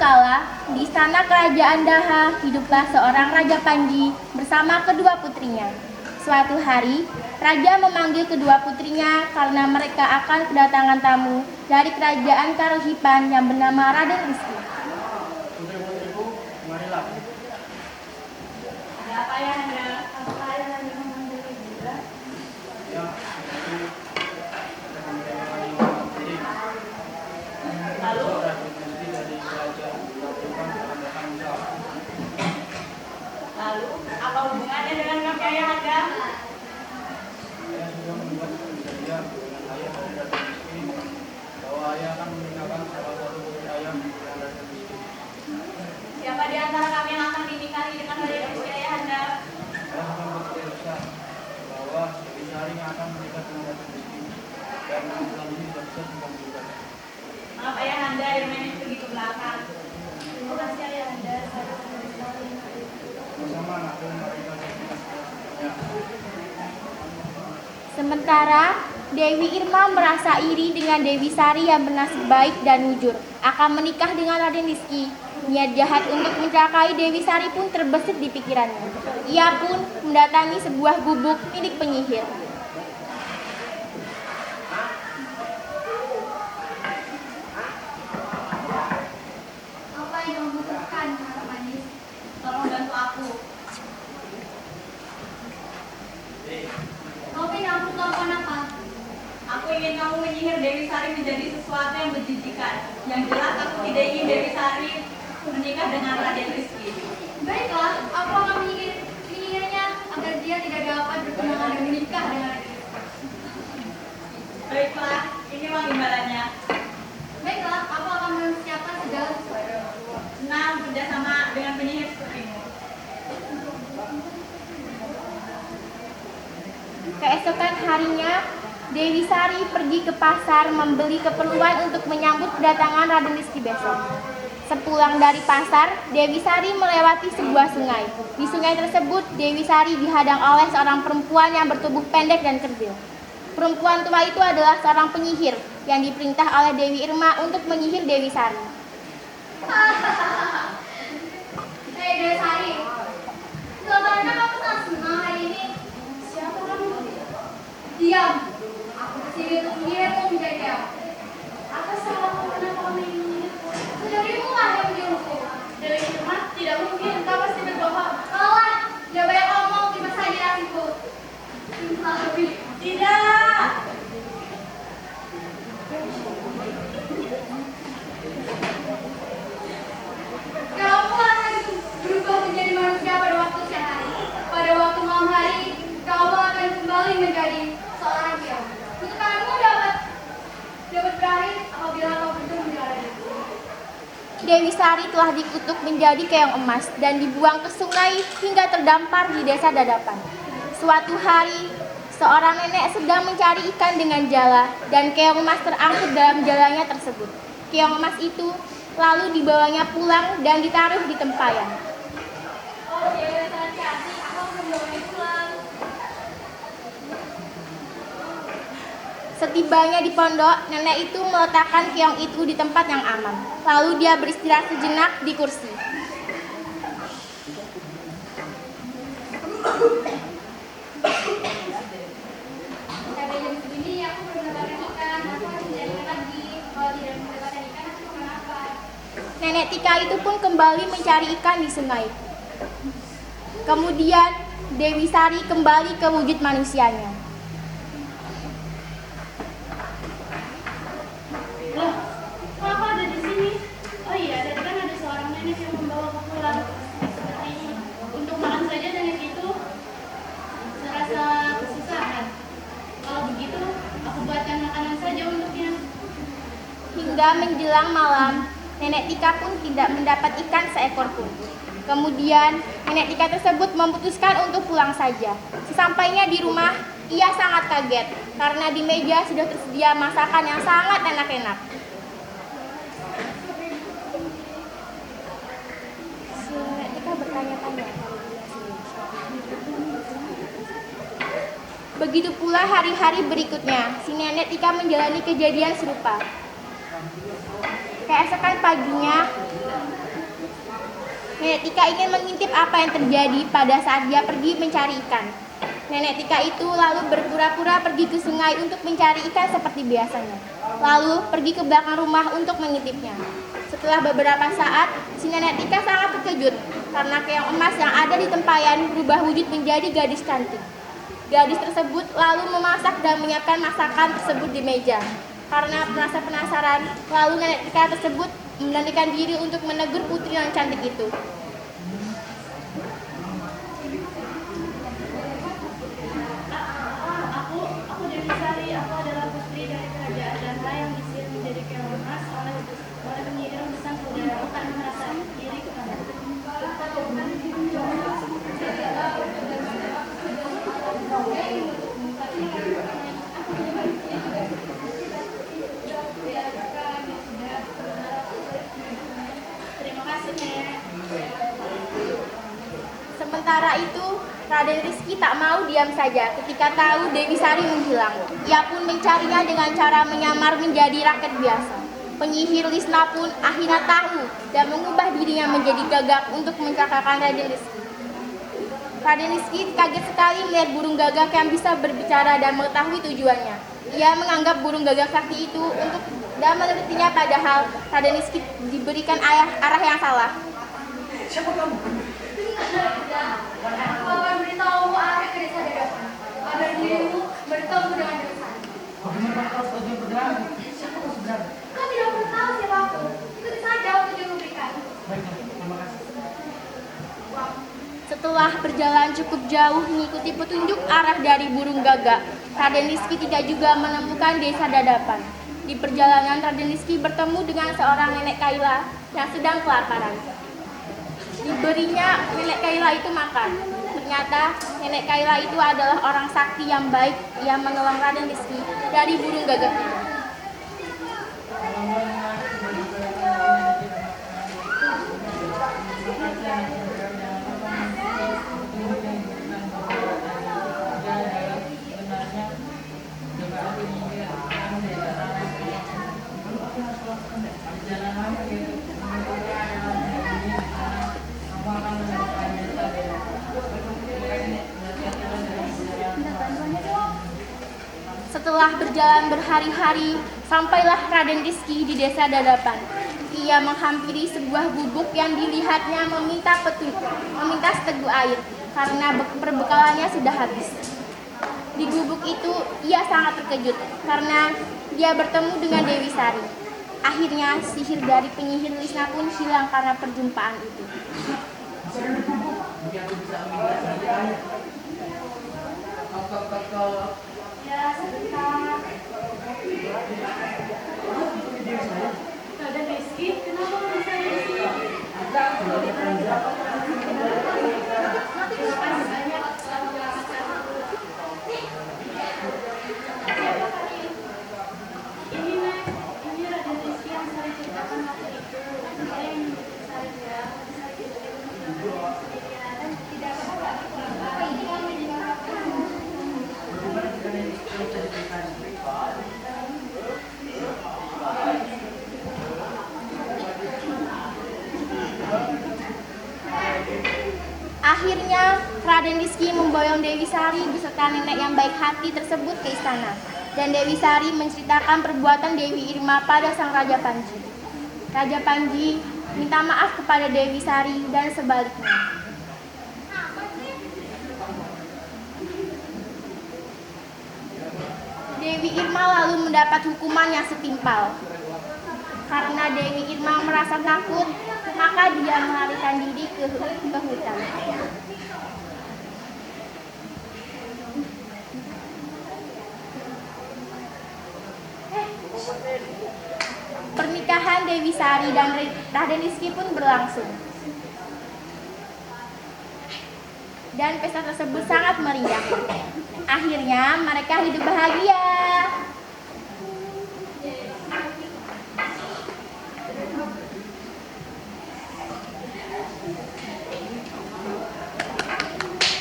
kala, di istana kerajaan Daha, hiduplah seorang Raja Panji bersama kedua putrinya. Suatu hari, Raja memanggil kedua putrinya karena mereka akan kedatangan tamu dari kerajaan Karuhipan yang bernama Raden Rizki. Putri-putriku, marilah. Ada apa ya, Anda? Apakah Ayah Anda memanggil juga? Ya, aku akan menyampaikan informasi penting. Lalu, Raden Rizki dari kerajaan Karuhipan akan datang jauh. apa hubungannya dengan kami Ayah Anda? Saya sudah membuat perjanjian dengan ayah dari Raden Rizki bahwa ayah akan menikahkan salah satu putri ayah dengan Raden Rizki. Siapa di antara kami yang akan dinikahi dengan Raden Rizki Ayah Anda? Saya sudah berkeputusan bahwa Dewi Sari yang akan menikah dengan Raden Rizki dan bulan ini sudah bisa dikabulkan. Maaf Ayah Anda, yang main pergi ke belakang. Terima kasih Ayah Anda. Bersama anakku mereka sekitar ya. Sementara Dewi Irma merasa iri dengan Dewi Sari yang bernasib baik dan jujur akan menikah dengan Raden Rizki. Niat jahat untuk mencelakai Dewi Sari pun terbesit di pikirannya. Ia pun mendatangi sebuah gubuk milik penyihir. Apa yang kamu butuhkan, Mata Manis? Tolong bantu aku. Kau ingin aku melakukan apa? Aku ingin kamu menyihir Dewi Sari menjadi sesuatu yang menjijikan. Yang jelas aku tidak ingin Dewi Sari menikah dengan Raden Rizki. Baiklah, aku akan menyihirnya agar dia tidak dapat bertunangan dan menikah dengan Raden Rizki. Baiklah, ini uang imbalannya. Baiklah, aku akan mempersiapkan segala sesuatu. Senang kerjasama dengan penyihir sepertimu. Keesokan harinya, Dewi Sari pergi ke pasar membeli keperluan untuk menyambut kedatangan Raden Rizki besok. Sepulang dari pasar, Dewi Sari melewati sebuah sungai. Di sungai tersebut, Dewi Sari dihadang oleh seorang perempuan yang bertubuh pendek dan kerdil. Perempuan tua itu adalah seorang penyihir yang diperintah oleh Dewi Irma untuk menyihir Dewi Sari. Hei Dewi Sari, kelihatannya kamu sangat senang hari ini. Siapa kamu? Diam. Aku kesini untuk menyihirmu menjadi diam. Apa salahku kenapa kamu ingin menyihirku? Saudarimu lah yang menyuruhku. Dewi Irma, tidak mungkin. Kau pasti berbohong. Alah, jangan banyak ngomong, terima saja hatiku. Tidak. Kamu akan berubah menjadi manusia pada waktu siang hari. Pada waktu malam hari, kamu akan kembali menjadi seorang keong. Kutukanmu dapat berakhir apabila kau bertemu dengan Raden. Dewi Sari telah dikutuk menjadi keong emas dan dibuang ke sungai hingga terdampar di desa Dadapan. Suatu hari, seorang nenek sedang mencari ikan dengan jala dan keong emas terangkut dalam jalanya tersebut. Keong emas itu lalu dibawanya pulang dan ditaruh di tempayan. Oh, Dewi hati-hati, aku akan membawanya pulang. Setibanya di pondok, nenek itu meletakkan keong itu di tempat yang aman. Lalu dia beristirahat sejenak di kursi. Sampai jam segini aku belum mendapatkan ikan. Aku harus mencari ikan lagi. Kalau tidak mendapatkan ikan, aku makan apa? Nenek Tika itu pun kembali mencari ikan di sungai. Kemudian Dewi Sari kembali ke wujud manusianya. Loh, kok aku ada di sini? Oh iya, tadi kan ada seorang nenek yang membawa aku pulang. Seperti ini. Untuk makan saja nenek itu serasa kesusahan. Kalau begitu, aku buatkan makanan saja untuknya. Hingga menjelang malam, Nenek Tika pun tidak mendapat ikan seekor pun. Kemudian, Nenek Tika tersebut memutuskan untuk pulang saja. Sesampainya di rumah, ia sangat kaget karena di meja sudah tersedia masakan yang sangat enak-enak. Si Nenek Tika bertanya-tanya. Begitu pula hari-hari berikutnya, si Nenek Tika menjalani kejadian serupa. Keesokan paginya, Tika ingin mengintip apa yang terjadi pada saat dia pergi mencari ikan. Nenek Tika itu lalu berpura-pura pergi ke sungai untuk mencari ikan seperti biasanya. Lalu pergi ke belakang rumah untuk mengintipnya. Setelah beberapa saat, si Nenek Tika sangat terkejut karena keong emas yang ada di tempayan berubah wujud menjadi gadis cantik. Gadis tersebut lalu memasak dan menyiapkan masakan tersebut di meja. Karena merasa penasaran, lalu Nenek Tika tersebut memberanikan diri untuk menegur putri yang cantik itu. Aku Dewi Sari. Aku adalah putri dari kerajaan Dharma yang disihir menjadi keong emas oleh penyihir sang saudara karena merasa iri kepadaku. Terima kasih, Nek. Sementara itu, Raden Rizky tak mau diam saja ketika tahu Dewi Sari menghilang. Ia pun mencarinya dengan cara menyamar menjadi rakyat biasa. Penyihir Lisna pun akhirnya tahu dan mengubah dirinya menjadi gagak untuk mencelakakan Raden Rizky. Raden Rizky kaget sekali melihat burung gagak yang bisa berbicara dan mengetahui tujuannya. Ia menganggap burung gagak sakti itu untuk dan menurutinya, padahal Raden Rizky diberikan arah yang salah. Siapa kamu? Aku akan beritahu arah ke desa Dadapan. Agar dirimu bertemu dengan Dewi Sari. Bagaimana kau sebagai bergerak? Siapa kau sebenarnya? Kau tidak perlu tahu siapa aku. Ikuti saja untuk yang kuberikan. Baiklah, terima kasih. Setelah berjalan cukup jauh mengikuti petunjuk arah dari burung gagak, Raden Rizky tidak juga menemukan desa Dadapan. Di perjalanan, Raden Rizky bertemu dengan seorang nenek Kaila yang sedang kelaparan. Diberinya nenek Kaila itu makan. Ternyata nenek Kaila itu adalah orang sakti yang baik yang menolong Raden Rizky dari burung gagak itu. Setelah berjalan berhari-hari, sampailah Raden Rizky di desa Dadapan. Ia menghampiri sebuah gubuk yang dilihatnya meminta seteguk air karena perbekalannya sudah habis. Di gubuk itu ia sangat terkejut karena dia bertemu dengan Dewi Sari. Akhirnya sihir dari penyihir Lisna pun hilang karena perjumpaan itu. Ya, sebentar. Raden Rizky, kenapa kamu bisa di sini? Terima kasih banyak telah menyelamatkan aku. Siapa kalian? Ini, Nek. Ini Raden Rizky yang saya ceritakan waktu itu. Dia yang menyebut saya ya. Saya tidak sendirian. Tidak apa-apa. Apa ini kamu dimaafkan? Akhirnya Raden Rizky memboyong Dewi Sari beserta nenek yang baik hati tersebut ke istana. Dan Dewi Sari menceritakan perbuatan Dewi Irma pada sang Raja Panji. Raja Panji minta maaf kepada Dewi Sari dan sebaliknya. Dewi Irma lalu mendapat hukuman yang setimpal. Karena Dewi Irma merasa takut, maka dia melarikan diri ke hutan. Pernikahan Dewi Sari dan Raden Rizky pun berlangsung. Dan pesta tersebut sangat meriah. Akhirnya mereka hidup bahagia.